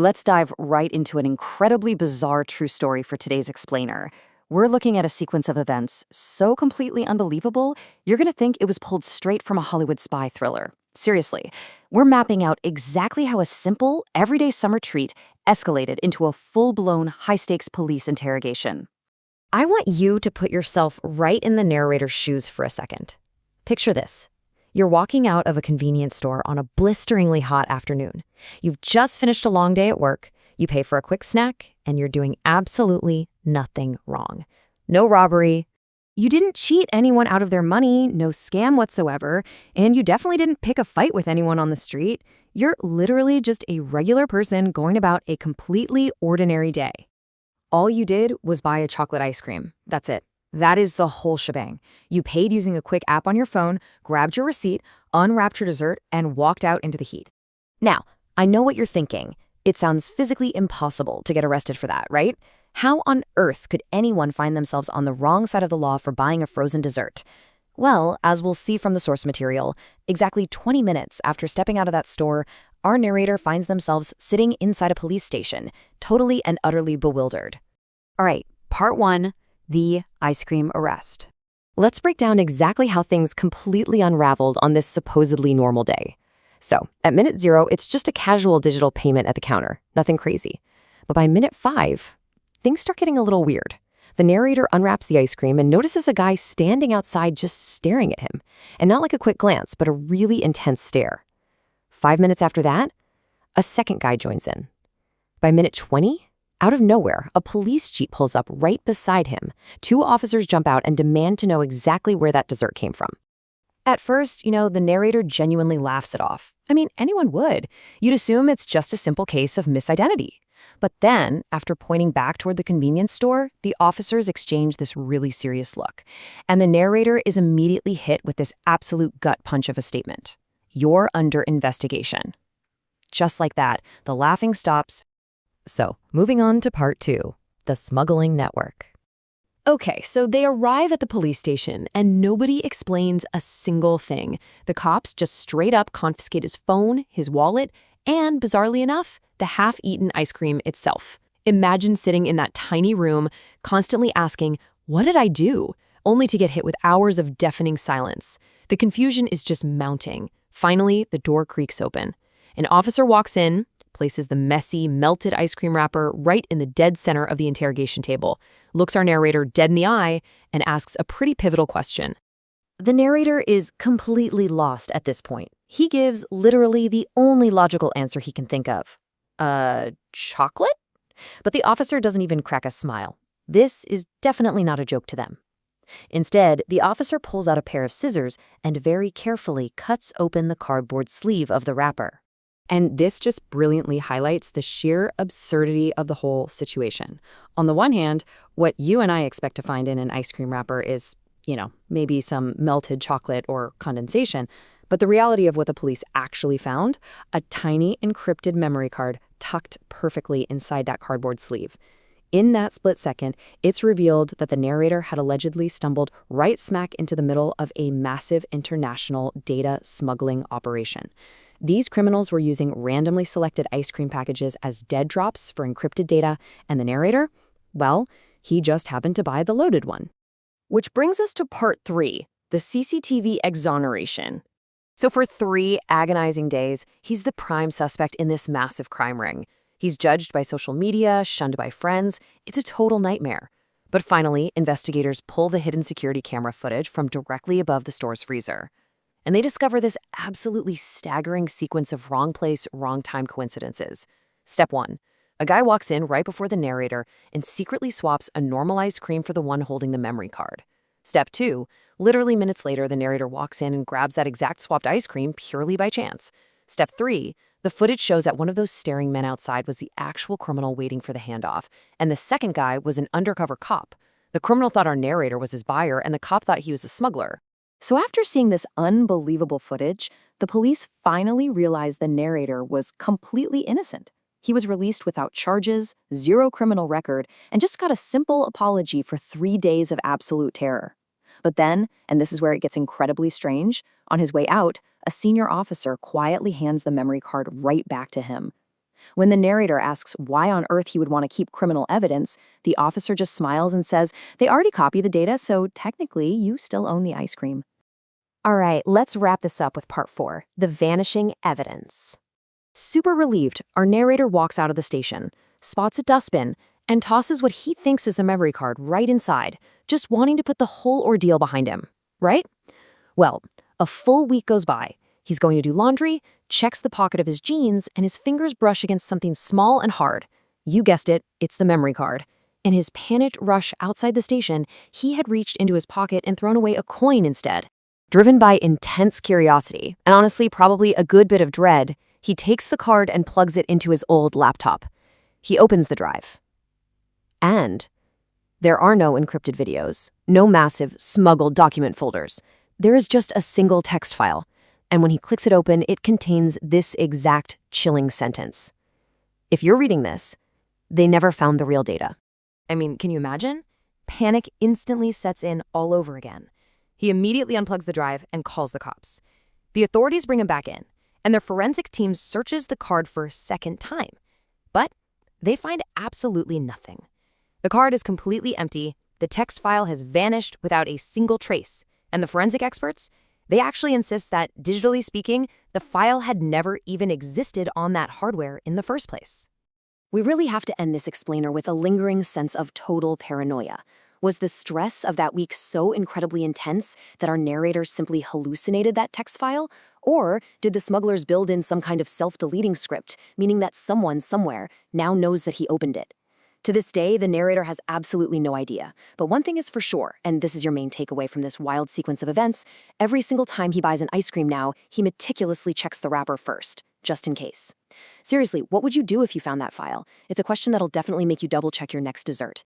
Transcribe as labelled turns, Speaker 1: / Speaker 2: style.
Speaker 1: Let's dive right into an incredibly bizarre true story for today's explainer. We're looking at a sequence of events so completely unbelievable, you're going to think it was pulled straight from a Hollywood spy thriller. Seriously, we're mapping out exactly how a simple, everyday summer treat escalated into a full-blown, high-stakes police interrogation.
Speaker 2: I want you to put yourself right in the narrator's shoes for a second. Picture this. You're walking out of a convenience store on a blisteringly hot afternoon. You've just finished a long day at work, you pay for a quick snack, and you're doing absolutely nothing wrong. No robbery. You didn't cheat anyone out of their money, no scam whatsoever, and you definitely didn't pick a fight with anyone on the street. You're literally just a regular person going about a completely ordinary day. All you did was buy a chocolate ice cream. That's it. That is the whole shebang. You paid using a quick app on your phone, grabbed your receipt, unwrapped your dessert, and walked out into the heat. Now, I know what you're thinking. It sounds physically impossible to get arrested for that, right? How on earth could anyone find themselves on the wrong side of the law for buying a frozen dessert? Well, as we'll see from the source material, exactly 20 minutes after stepping out of that store, our narrator finds themselves sitting inside a police station, totally and utterly bewildered. All right, part 1. The ice cream arrest. Let's break down exactly how things completely unraveled on this supposedly normal day. So, at minute 0, it's just a casual digital payment at the counter, nothing crazy. But by minute 5, things start getting a little weird. The narrator unwraps the ice cream and notices a guy standing outside just staring at him. And not like a quick glance, but a really intense stare. 5 minutes after that, a second guy joins in. By minute 20, out of nowhere, a police jeep pulls up right beside him. 2 officers jump out and demand to know exactly where that dessert came from. At first, the narrator genuinely laughs it off. I mean, anyone would. You'd assume it's just a simple case of misidentity. But then, after pointing back toward the convenience store, the officers exchange this really serious look. And the narrator is immediately hit with this absolute gut punch of a statement. You're under investigation. Just like that, the laughing stops. So, moving on to part 2, the smuggling network. Okay, so they arrive at the police station and nobody explains a single thing. The cops just straight up confiscate his phone, his wallet, and, bizarrely enough, the half-eaten ice cream itself. Imagine sitting in that tiny room, constantly asking, "What did I do?" only to get hit with hours of deafening silence. The confusion is just mounting. Finally, the door creaks open. An officer walks in, places the messy, melted ice cream wrapper right in the dead center of the interrogation table, looks our narrator dead in the eye, and asks a pretty pivotal question. The narrator is completely lost at this point. He gives literally the only logical answer he can think of. Chocolate? But the officer doesn't even crack a smile. This is definitely not a joke to them. Instead, the officer pulls out a pair of scissors and very carefully cuts open the cardboard sleeve of the wrapper. And this just brilliantly highlights the sheer absurdity of the whole situation. On the one hand, what you and I expect to find in an ice cream wrapper is, maybe some melted chocolate or condensation. But the reality of what the police actually found, a tiny encrypted memory card tucked perfectly inside that cardboard sleeve. In that split second, it's revealed that the narrator had allegedly stumbled right smack into the middle of a massive international data smuggling operation. These criminals were using randomly selected ice cream packages as dead drops for encrypted data, and the narrator, well, he just happened to buy the loaded one. Which brings us to part 3, the CCTV exoneration. So for 3 agonizing days, he's the prime suspect in this massive crime ring. He's judged by social media, shunned by friends. It's a total nightmare. But finally, investigators pull the hidden security camera footage from directly above the store's freezer. And they discover this absolutely staggering sequence of wrong place, wrong time coincidences. Step 1. A guy walks in right before the narrator and secretly swaps a normal ice cream for the one holding the memory card. Step 2. Literally minutes later, the narrator walks in and grabs that exact swapped ice cream purely by chance. Step 3. The footage shows that one of those staring men outside was the actual criminal waiting for the handoff, and the second guy was an undercover cop. The criminal thought our narrator was his buyer, and the cop thought he was a smuggler. So after seeing this unbelievable footage, the police finally realized the narrator was completely innocent. He was released without charges, 0 criminal record, and just got a simple apology for 3 days of absolute terror. But then, and this is where it gets incredibly strange, on his way out, a senior officer quietly hands the memory card right back to him.
Speaker 1: When the narrator asks why on earth he would want to keep criminal evidence, the officer just smiles and says, they already copied the data, so technically you still own the ice cream.
Speaker 2: All right, let's wrap this up with part 4, the vanishing evidence. Super relieved, our narrator walks out of the station, spots a dustbin, and tosses what he thinks is the memory card right inside, just wanting to put the whole ordeal behind him, right? Well, a full week goes by. He's going to do laundry, checks the pocket of his jeans, and his fingers brush against something small and hard. You guessed it, it's the memory card. In his panicked rush outside the station, he had reached into his pocket and thrown away a coin instead. Driven by intense curiosity, and honestly probably a good bit of dread, he takes the card and plugs it into his old laptop. He opens the drive. And there are no encrypted videos, no massive, smuggled document folders. There is just a single text file. And when he clicks it open, it contains this exact chilling sentence. If you're reading this, they never found the real data. I mean, can you imagine? Panic instantly sets in all over again. He immediately unplugs the drive and calls the cops. The authorities bring him back in, and their forensic team searches the card for a second time. But they find absolutely nothing. The card is completely empty, the text file has vanished without a single trace, and the forensic experts, they actually insist that, digitally speaking, the file had never even existed on that hardware in the first place.
Speaker 1: We really have to end this explainer with a lingering sense of total paranoia. Was the stress of that week so incredibly intense that our narrator simply hallucinated that text file? Or did the smugglers build in some kind of self-deleting script, meaning that someone somewhere now knows that he opened it? To this day, the narrator has absolutely no idea. But one thing is for sure, and this is your main takeaway from this wild sequence of events, every single time he buys an ice cream now, he meticulously checks the wrapper first, just in case. Seriously, what would you do if you found that file? It's a question that'll definitely make you double-check your next dessert.